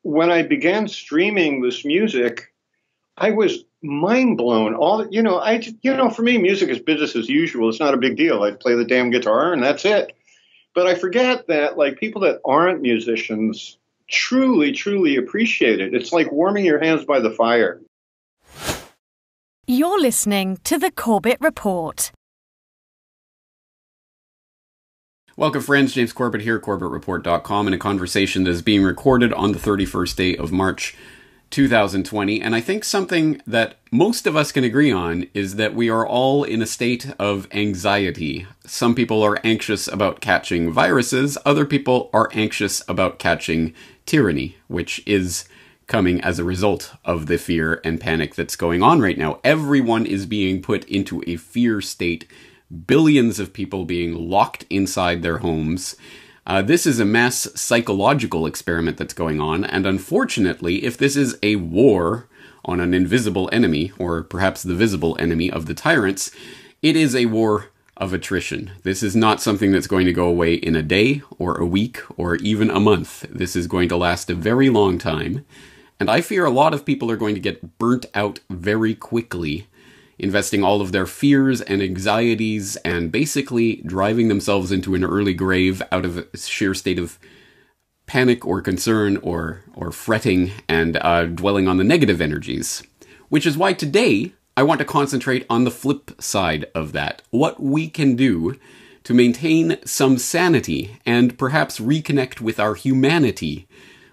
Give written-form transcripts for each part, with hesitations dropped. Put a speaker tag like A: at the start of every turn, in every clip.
A: when I began streaming this music, I was mind blown. For me, music is business as usual. It's not a big deal. I play the damn guitar and that's it. But I forget that, like, people that aren't musicians truly, truly appreciate it. It's like warming your hands by the fire.
B: You're listening to the Corbett Report.
C: Welcome, friends. James Corbett here, CorbettReport.com, in a conversation that is being recorded on the 31st day of March 2020. And I think something that most of us can agree on is that we are all in a state of anxiety. Some people are anxious about catching viruses. Other people are anxious about catching tyranny, which is coming as a result of the fear and panic that's going on right now. Everyone is being put into a fear state. Billions of people being locked inside their homes. This is a mass psychological experiment that's going on, and unfortunately, if this is a war on an invisible enemy, or perhaps the visible enemy of the tyrants, it is a war of attrition. This is not something that's going to go away in a day, or a week, or even a month. This is going to last a very long time, and I fear a lot of people are going to get burnt out very quickly, investing all of their fears and anxieties and basically driving themselves into an early grave out of a sheer state of panic or concern or fretting and dwelling on the negative energies. Which is why today I want to concentrate on the flip side of that. What we can do to maintain some sanity and perhaps reconnect with our humanity,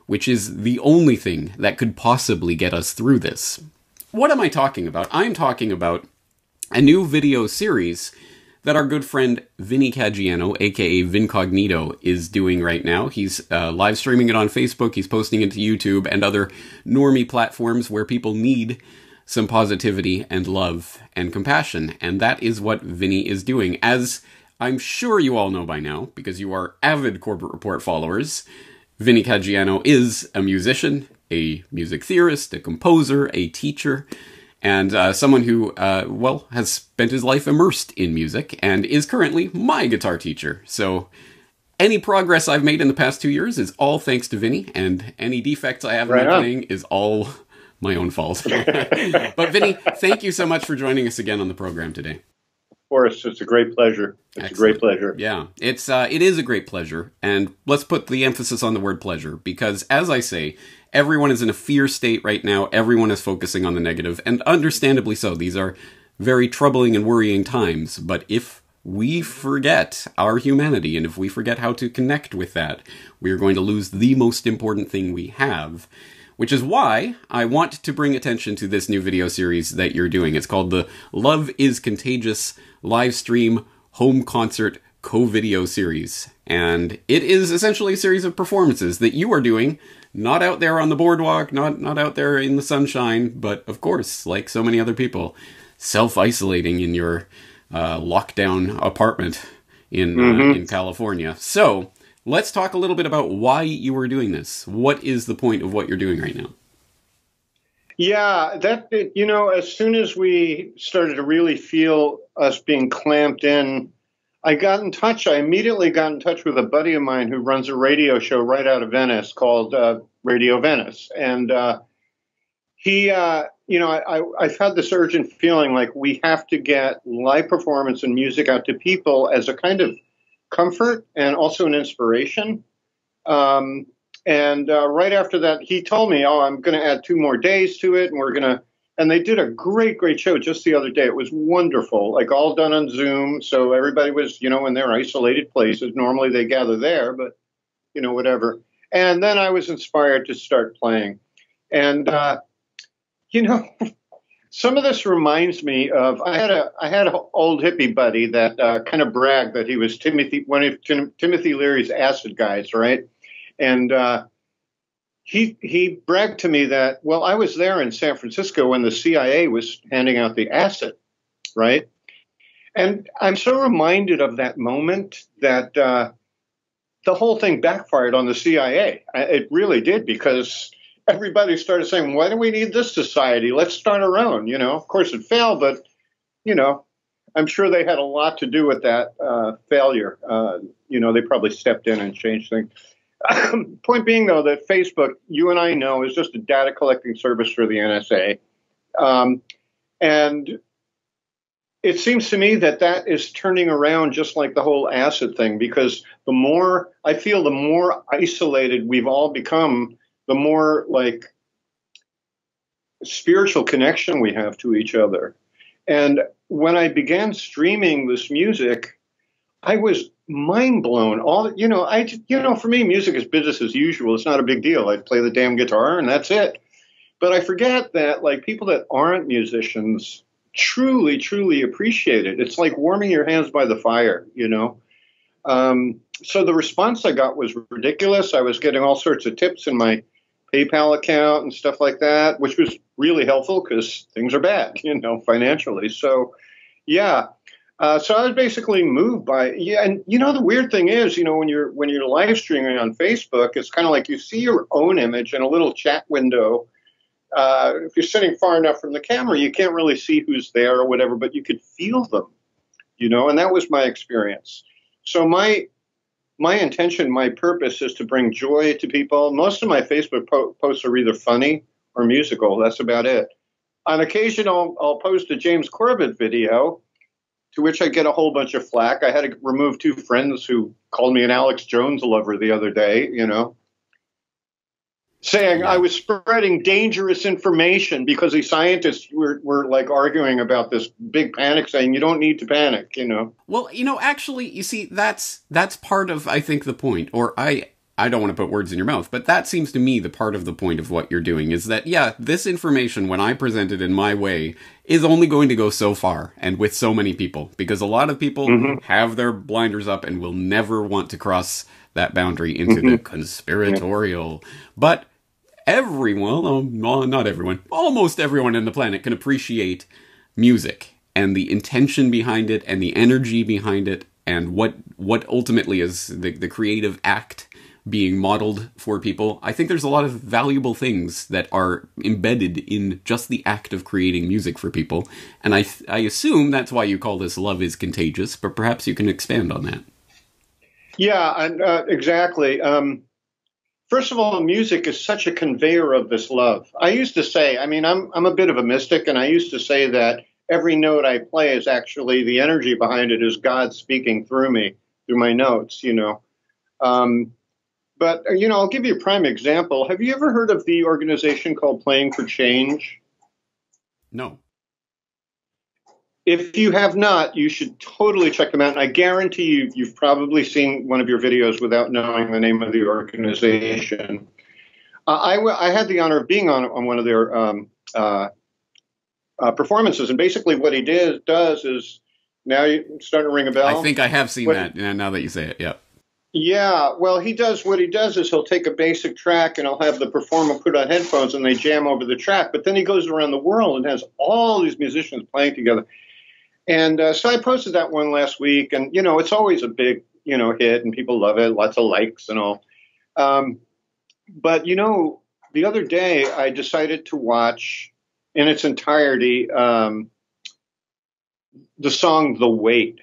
C: which is the only thing that could possibly get us through this. What am I talking about? I'm talking about a new video series that our good friend Vinnie Caggiano, aka Vincognito, is doing right now. He's live streaming it on Facebook, he's posting it to YouTube and other normie platforms where people need some positivity and love and compassion. And that is what Vinnie is doing. As I'm sure you all know by now, because you are avid Corbett Report followers, Vinnie Caggiano is a musician, a music theorist, a composer, a teacher, and someone who, has spent his life immersed in music and is currently my guitar teacher. So any progress I've made in the past 2 years is all thanks to Vinnie, and any defects I have in my playing is all my own fault. But Vinnie, thank you so much for joining us again on the program today.
A: Of course, it's a great pleasure. It's a great pleasure.
C: Yeah, it is a great pleasure, and let's put the emphasis on the word pleasure, because as I say, everyone is in a fear state right now. Everyone is focusing on the negative, and understandably so. These are very troubling and worrying times, but if we forget our humanity, and if we forget how to connect with that, we are going to lose the most important thing we have. Which is why I want to bring attention to this new video series that you're doing. It's called the Is Contagious live stream Home Concert Covideo Series. And it is essentially a series of performances that you are doing, not out there on the boardwalk, not out there in the sunshine, but of course, like so many other people, self-isolating in your lockdown apartment in California. So let's talk a little bit about why you are doing this. What is the point of what you're doing right now?
A: Yeah, as soon as we started to really feel us being clamped in, I immediately got in touch with a buddy of mine who runs a radio show right out of Venice called Radio Venice. And I've had this urgent feeling like we have to get live performance and music out to people as a kind of comfort and also an inspiration. Right after that, he told me, I'm going to add 2 more days to it. And they did a great, great show just the other day. It was wonderful, like all done on Zoom. So everybody was, in their isolated places. Normally they gather there, but, whatever. And then I was inspired to start playing. And, some of this reminds me of, I had an old hippie buddy that kind of bragged that he was one of Timothy Leary's acid guys, right? And he bragged to me that, well, I was there in San Francisco when the CIA was handing out the acid, right? And I'm so reminded of that moment that the whole thing backfired on the CIA. It really did, because everybody started saying, why do we need this society? Let's start our own. Of course it failed, but, I'm sure they had a lot to do with that failure. They probably stepped in and changed things. Point being, though, that Facebook, you and I know, is just a data collecting service for the NSA. And it seems to me that that is turning around just like the whole acid thing, because the more isolated we've all become, the more like spiritual connection we have to each other. And when I began streaming this music, I was mind blown. For me, music is business as usual. It's not a big deal. I play the damn guitar and that's it. But I forget that like people that aren't musicians truly, truly appreciate it. It's like warming your hands by the fire, So the response I got was ridiculous. I was getting all sorts of tips in my PayPal account and stuff like that, which was really helpful because things are bad, financially. So, yeah. So I was basically moved by, and the weird thing is, when you're live streaming on Facebook, it's kind of like you see your own image in a little chat window. If you're sitting far enough from the camera, you can't really see who's there or whatever, but you could feel them, and that was my experience. So my intention, my purpose is to bring joy to people. Most of my Facebook posts are either funny or musical. That's about it. On occasion, I'll post a James Corbett video, to which I get a whole bunch of flack. I had to remove 2 friends who called me an Alex Jones lover the other day, saying I was spreading dangerous information because the scientists were like arguing about this big panic, saying you don't need to panic,
C: Well, actually, you see, that's part of, I think, the point, or I don't want to put words in your mouth, but that seems to me the part of the point of what you're doing is that, this information, when I present it in my way, is only going to go so far and with so many people, because a lot of people have their blinders up and will never want to cross that boundary into the conspiratorial. But everyone, well, not everyone, almost everyone on the planet can appreciate music and the intention behind it and the energy behind it and what ultimately is the creative act being modeled for people. I think there's a lot of valuable things that are embedded in just the act of creating music for people. And I assume that's why you call this Love is Contagious, but perhaps you can expand on that.
A: Yeah, exactly. First of all, music is such a conveyor of this love. I used to say, I'm a bit of a mystic, and I used to say that every note I play is actually the energy behind it is God speaking through me, through my notes, But, I'll give you a prime example. Have you ever heard of the organization called Playing for Change?
C: No.
A: If you have not, you should totally check them out. And I guarantee you've probably seen one of your videos without knowing the name of the organization. I had the honor of being on one of their performances. And basically what he does is, now you're starting to ring a bell.
C: I think I have seen that now that you say it, yeah.
A: Yeah, well, what he does is he'll take a basic track and he'll have the performer put on headphones and they jam over the track. But then he goes around the world and has all these musicians playing together. And so I posted that one last week. And, it's always a big, hit and people love it. Lots of likes and all. But, the other day I decided to watch in its entirety the song The Weight.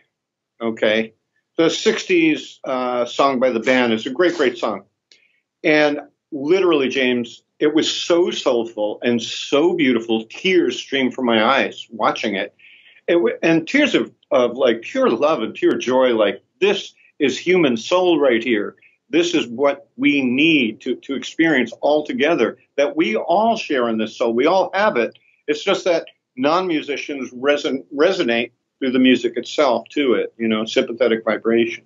A: Okay. The 60s song by the band is a great, great song. And literally, James, it was so soulful and so beautiful. Tears streamed from my eyes watching it. And tears of like pure love and pure joy. Like, this is human soul right here. This is what we need to experience all together, that we all share in this soul. We all have it. It's just that non-musicians resonate through the music itself to it, sympathetic vibration.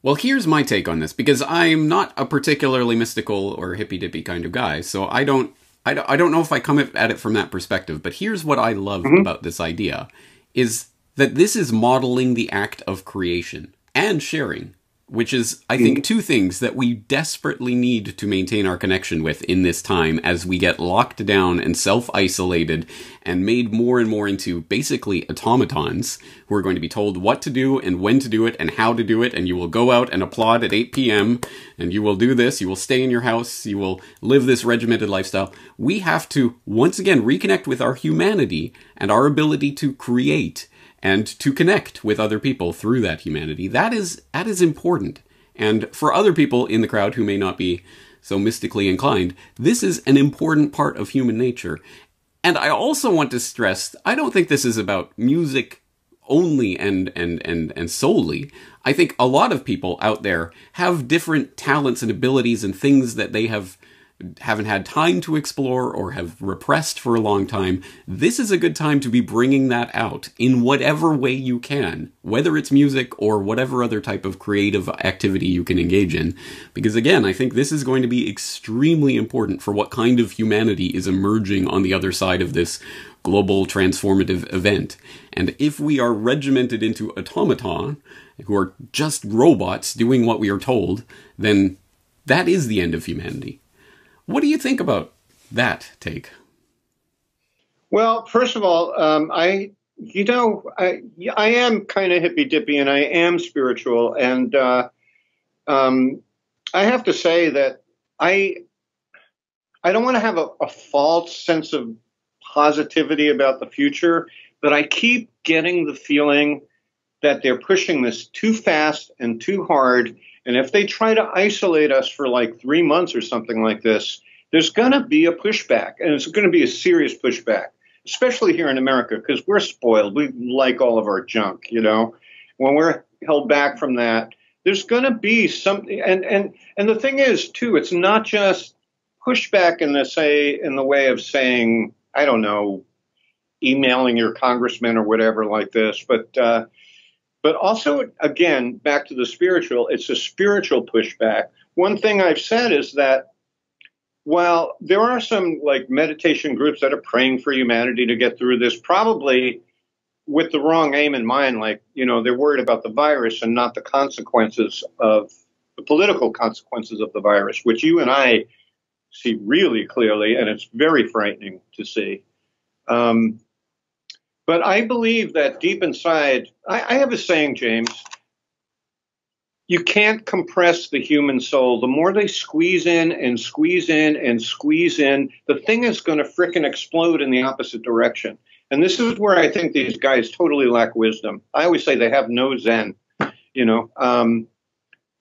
C: Well, here's my take on this, because I'm not a particularly mystical or hippy-dippy kind of guy, so I don't know if I come at it from that perspective, but here's what I love about this idea, is that this is modeling the act of creation and sharing, which is, I think, two things that we desperately need to maintain our connection with in this time as we get locked down and self-isolated and made more and more into basically automatons who are going to be told what to do and when to do it and how to do it, and you will go out and applaud at 8 p.m. and you will do this, you will stay in your house, you will live this regimented lifestyle. We have to, once again, reconnect with our humanity and our ability to create and to connect with other people through that humanity. That is important. And for other people in the crowd who may not be so mystically inclined, this is an important part of human nature. And I also want to stress, I don't think this is about music only and solely. I think a lot of people out there have different talents and abilities and things that they haven't had time to explore or have repressed for a long time. This is a good time to be bringing that out in whatever way you can, whether it's music or whatever other type of creative activity you can engage in. Because again, I think this is going to be extremely important for what kind of humanity is emerging on the other side of this global transformative event. And if we are regimented into automaton, who are just robots doing what we are told, then that is the end of humanity. What do you think about that take?
A: Well, first of all, I am kind of hippy dippy and I am spiritual. And I have to say that I don't want to have a false sense of positivity about the future, but I keep getting the feeling that they're pushing this too fast and too hard. And if they try to isolate us for like 3 months or something like this, there's going to be a pushback, and it's going to be a serious pushback, especially here in America, because we're spoiled. We like all of our junk, you know. When we're held back from that, there's going to be something. And the thing is, too, it's not just pushback in the way of saying, I don't know, emailing your congressman or whatever like this, but also, again, back to the spiritual, it's a spiritual pushback. One thing I've said is that while there are some like meditation groups that are praying for humanity to get through this, probably with the wrong aim in mind, like, you know, they're worried about the virus and not the consequences of the political consequences of the virus, which you and I see really clearly, and it's very frightening to see. But I believe that deep inside, I have a saying, James, you can't compress the human soul. The more they squeeze in and squeeze in and squeeze in, the thing is going to frickin' explode in the opposite direction. And this is where I think these guys totally lack wisdom. I always say they have no zen, you know.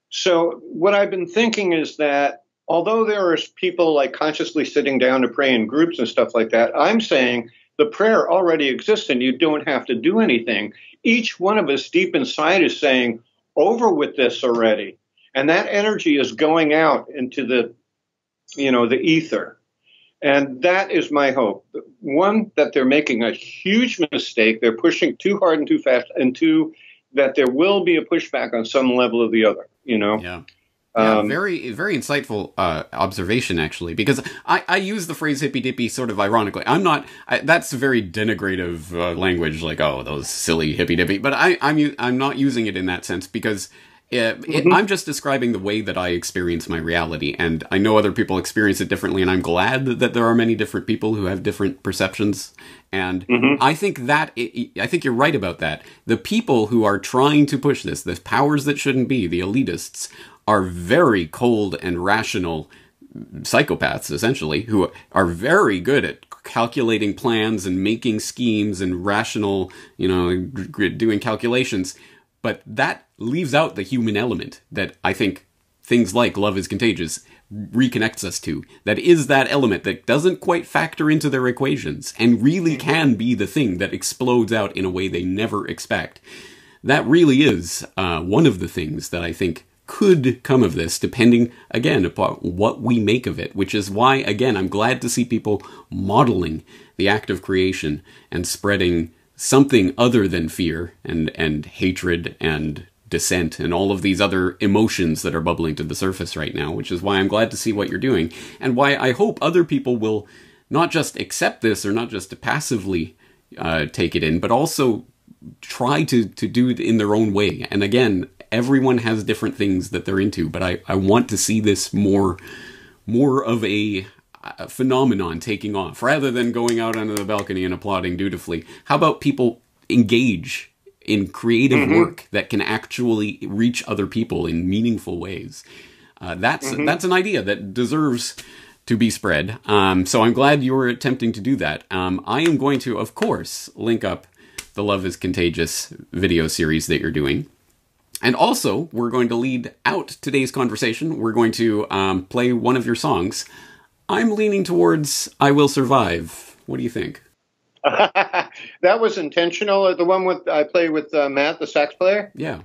A: So what I've been thinking is that although there are people like consciously sitting down to pray in groups and stuff like that, I'm saying the prayer already exists and you don't have to do anything. Each one of us deep inside is saying, over with this already. And that energy is going out into the, you know, the ether. And that is my hope. One, that they're making a huge mistake. They're pushing too hard and too fast. And two, that there will be a pushback on some level or the other, you know?
C: Yeah. Very, very insightful observation, actually, because I use the phrase hippy dippy sort of ironically. That's very denigrative language, like, oh, those silly hippy dippy. But I'm not using it in that sense because I'm just describing the way that I experience my reality. And I know other people experience it differently. And I'm glad that there are many different people who have different perceptions. And I think you're right about that. The people who are trying to push this, the powers that shouldn't be, the elitists, are very cold and rational psychopaths, essentially, who are very good at calculating plans and making schemes and rational, you know, doing calculations. But that leaves out the human element that I think things like Love is Contagious reconnects us to. That is that element that doesn't quite factor into their equations and really can be the thing that explodes out in a way they never expect. That really is one of the things that I think could come of this, depending, again, upon what we make of it, which is why, again, I'm glad to see people modeling the act of creation and spreading something other than fear and hatred and dissent and all of these other emotions that are bubbling to the surface right now, which is why I'm glad to see what you're doing and why I hope other people will not just accept this or not just to passively take it in, but also try to do it in their own way. And again, everyone has different things that they're into, but I want to see this more of a phenomenon taking off rather than going out onto the balcony and applauding dutifully. How about people engage in creative work that can actually reach other people in meaningful ways? That's an idea that deserves to be spread. So I'm glad you were attempting to do that. I am going to, of course, link up the Love is Contagious video series that you're doing. And also, we're going to lead out today's conversation. We're going to play one of your songs. I'm leaning towards I Will Survive. What do you think?
A: That was intentional. The one I play with Matt, the sax player?
C: Yeah.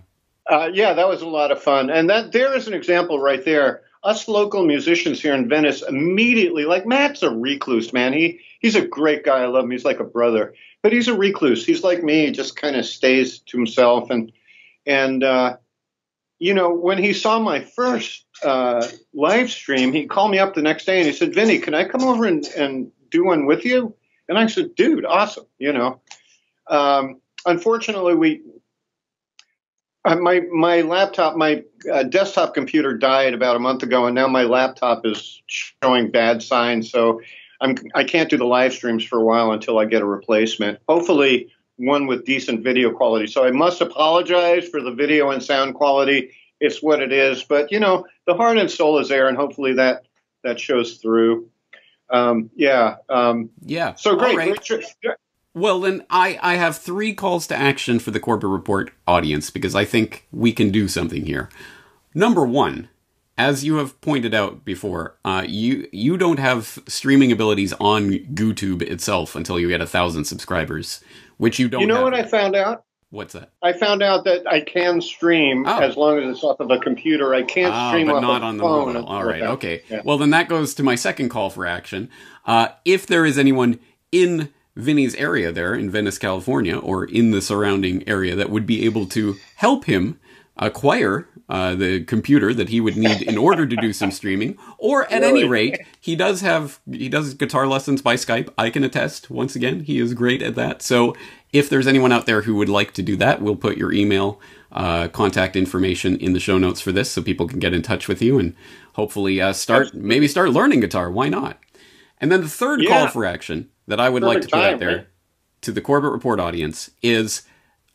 A: Yeah, that was a lot of fun. And there is an example right there. Us local musicians here in Venice immediately, like Matt's a recluse, man. He's a great guy. I love him. He's like a brother. But he's a recluse. He's like me. He just kind of stays to himself. And when he saw my first live stream, he called me up the next day and he said, Vinny, can I come over and do one with you? And I said, dude, awesome. Unfortunately, my laptop, my desktop computer died about a month ago, and now my laptop is showing bad signs. So I can't do the live streams for a while until I get a replacement. Hopefully one with decent video quality. So I must apologize for the video and sound quality. It's what it is. But, the heart and soul is there, and hopefully that shows through.
C: Yeah.
A: So great.
C: Right. Well, then I have 3 calls to action for the Corbett Report audience, because I think we can do something here. Number 1, as you have pointed out before, you don't have streaming abilities on YouTube itself until you get 1,000 subscribers, which you don't have.
A: You know what I found out?
C: What's that?
A: I found out that I can stream as long as it's off of a computer. I can't stream
C: but
A: off
C: not
A: a
C: on the
A: phone.
C: mobile. All right, okay.
A: Yeah.
C: Well, then that goes to my second call for action. If there is anyone in Vinny's area there in Venice, California, or in the surrounding area that would be able to help him acquire the computer that he would need in order to do some streaming, or at any rate, he does guitar lessons by Skype. I can attest. Once again, he is great at that. So if there's anyone out there who would like to do that, we'll put your email, contact information in the show notes for this, so people can get in touch with you and hopefully start learning guitar. Why not? And then the third call for action that I would like to put out there to the Corbett Report audience is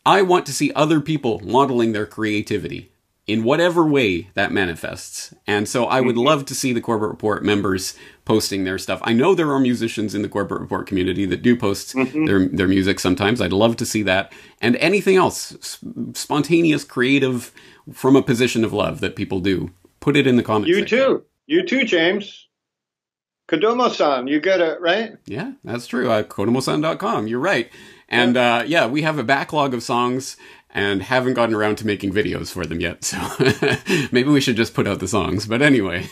C: I want to see other people modeling their creativity in whatever way that manifests. And so I would love to see the Corbett Report members posting their stuff. I know there are musicians in the Corbett Report community that do post their music sometimes. I'd love to see that. And anything else, spontaneous, creative, from a position of love that people do. Put it in the comments section.
A: You too, James. Kodomo-san, you get it, right?
C: Yeah, that's true. Kodomo-san.com, you're right. And we have a backlog of songs and haven't gotten around to making videos for them yet. So maybe we should just put out the songs. But anyway,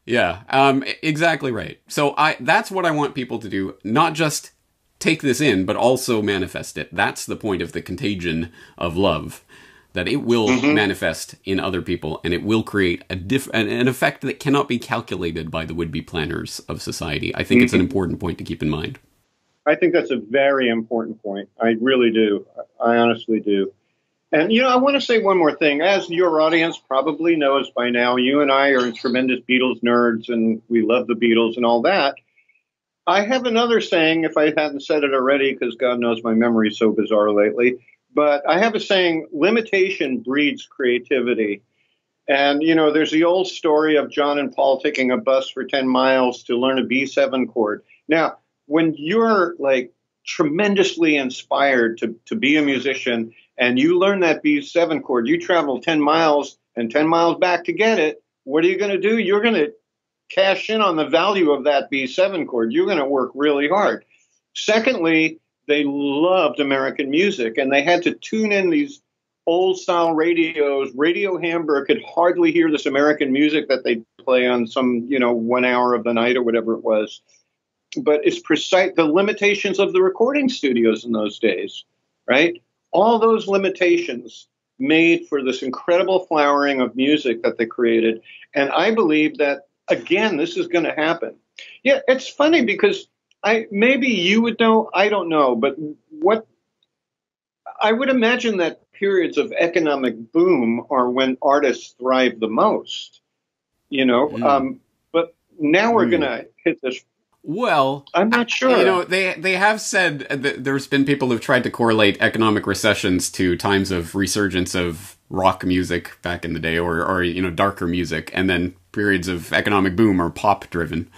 C: exactly right. So that's what I want people to do. Not just take this in, but also manifest it. That's the point of the contagion of love. That it will manifest in other people, and it will create an effect that cannot be calculated by the would-be planners of society. I think it's an important point to keep in mind.
A: I think that's a very important point. I really do. I honestly do. And, I want to say one more thing. As your audience probably knows by now, you and I are tremendous Beatles nerds, and we love the Beatles and all that. I have another saying, if I hadn't said it already, because God knows my memory is so bizarre lately. But I have a saying, limitation breeds creativity. And, there's the old story of John and Paul taking a bus for 10 miles to learn a B7 chord. Now, when you're like tremendously inspired to be a musician and you learn that B7 chord, you travel 10 miles and 10 miles back to get it. What are you going to do? You're going to cash in on the value of that B7 chord. You're going to work really hard. Secondly, they loved American music, and they had to tune in these old-style radios. Radio Hamburg could hardly hear this American music that they play on some, 1 hour of the night or whatever it was. But it's precise the limitations of the recording studios in those days, right? All those limitations made for this incredible flowering of music that they created. And I believe that, again, this is going to happen. Yeah, it's funny because maybe you would know, I don't know, but what I would imagine that periods of economic boom are when artists thrive the most, but now we're going to hit this.
C: Well,
A: I'm not sure.
C: They have said that there's been people who've tried to correlate economic recessions to times of resurgence of rock music back in the day, or darker music, and then periods of economic boom are pop driven.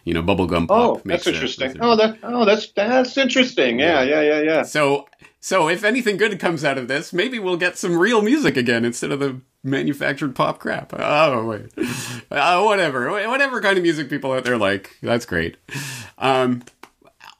C: Bubblegum pop.
A: Oh, that's interesting. That's interesting. Yeah.
C: So So if anything good comes out of this, maybe we'll get some real music again instead of the manufactured pop crap. Oh, wait. Whatever kind of music people out there like. That's great.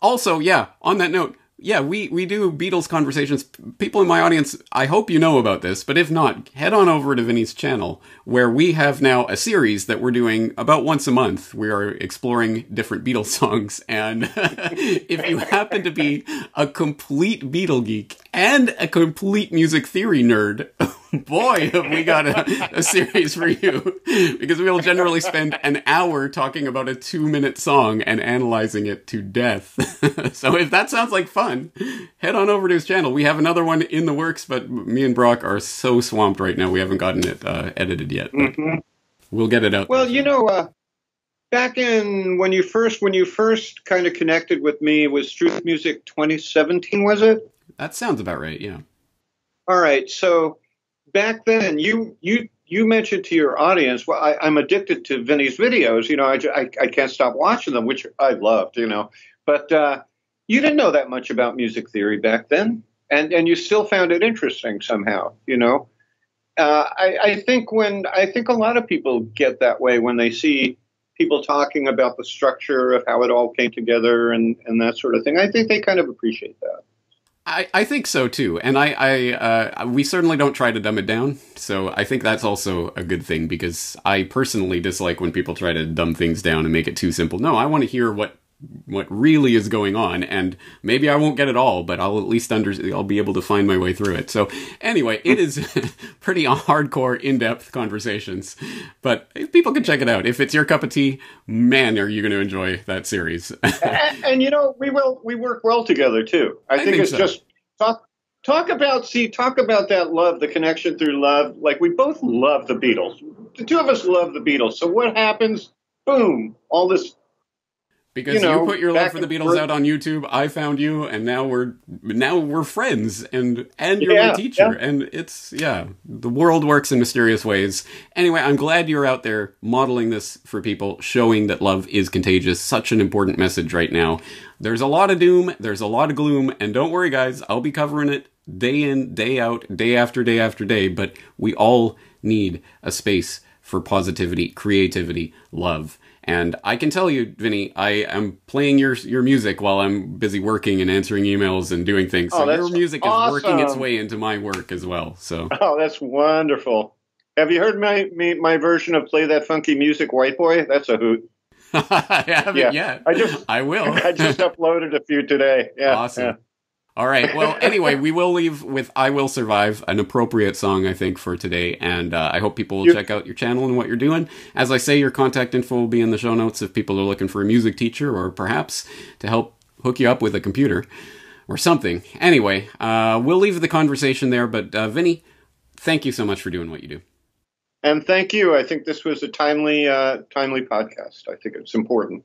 C: Also, yeah, on that note, yeah, we do Beatles conversations. People in my audience, I hope you know about this, but if not, head on over to Vinnie's channel, where we have now a series that we're doing about once a month. We are exploring different Beatles songs, and if you happen to be a complete Beatle geek and a complete music theory nerd, boy, have we got a series for you, because we will generally spend an hour talking about a 2-minute song and analyzing it to death. So if that sounds like fun, head on over to his channel. We have another one in the works, but me and Brock are so swamped right now, we haven't gotten it edited yet. But we'll get it out.
A: Well, you know, back in when you first kind of connected with me was Truth Music 2017, was it?
C: That sounds about right, yeah.
A: All right, so back then, you mentioned to your audience, well, I'm addicted to Vinnie's videos. You know, I can't stop watching them, which I loved, you know. But you didn't know that much about music theory back then, and you still found it interesting somehow, you know. I think a lot of people get that way when they see people talking about the structure of how it all came together and that sort of thing. I think they kind of appreciate that.
C: I think so too, and we certainly don't try to dumb it down. So I think that's also a good thing, because I personally dislike when people try to dumb things down and make it too simple. No, I want to hear what really is going on, and maybe I won't get it all, but I'll at least I'll be able to find my way through it. So anyway, it is pretty hardcore, in-depth conversations, but people can check it out. If it's your cup of tea, man, are you going to enjoy that series.
A: and you know, we work well together too. I think it's so. Just talk about that love, the connection through love. Like, we both love the Beatles. The two of us love the Beatles. So what happens? Boom, all this.
C: Because you put your love for the Beatles out on YouTube, I found you, and now we're friends, and you're my teacher, and it's, the world works in mysterious ways. Anyway, I'm glad you're out there modeling this for people, showing that love is contagious. Such an important message right now. There's a lot of doom, there's a lot of gloom, and don't worry, guys, I'll be covering it day in, day out, day after day after day, but we all need a space for positivity, creativity, love. And I can tell you, Vinnie, I am playing your music while I'm busy working and answering emails and doing things. So your music is working its way into my work as well. So
A: that's wonderful. Have you heard my version of Play That Funky Music, White Boy? That's a hoot.
C: I haven't yet. I will.
A: I just uploaded a few today. Yeah.
C: Awesome.
A: Yeah.
C: All right. Well, anyway, we will leave with I Will Survive, an appropriate song, I think, for today. And I hope people will check out your channel and what you're doing. As I say, your contact info will be in the show notes if people are looking for a music teacher, or perhaps to help hook you up with a computer or something. Anyway, we'll leave the conversation there. But Vinnie, thank you so much for doing what you do.
A: And thank you. I think this was a timely podcast. I think it's important.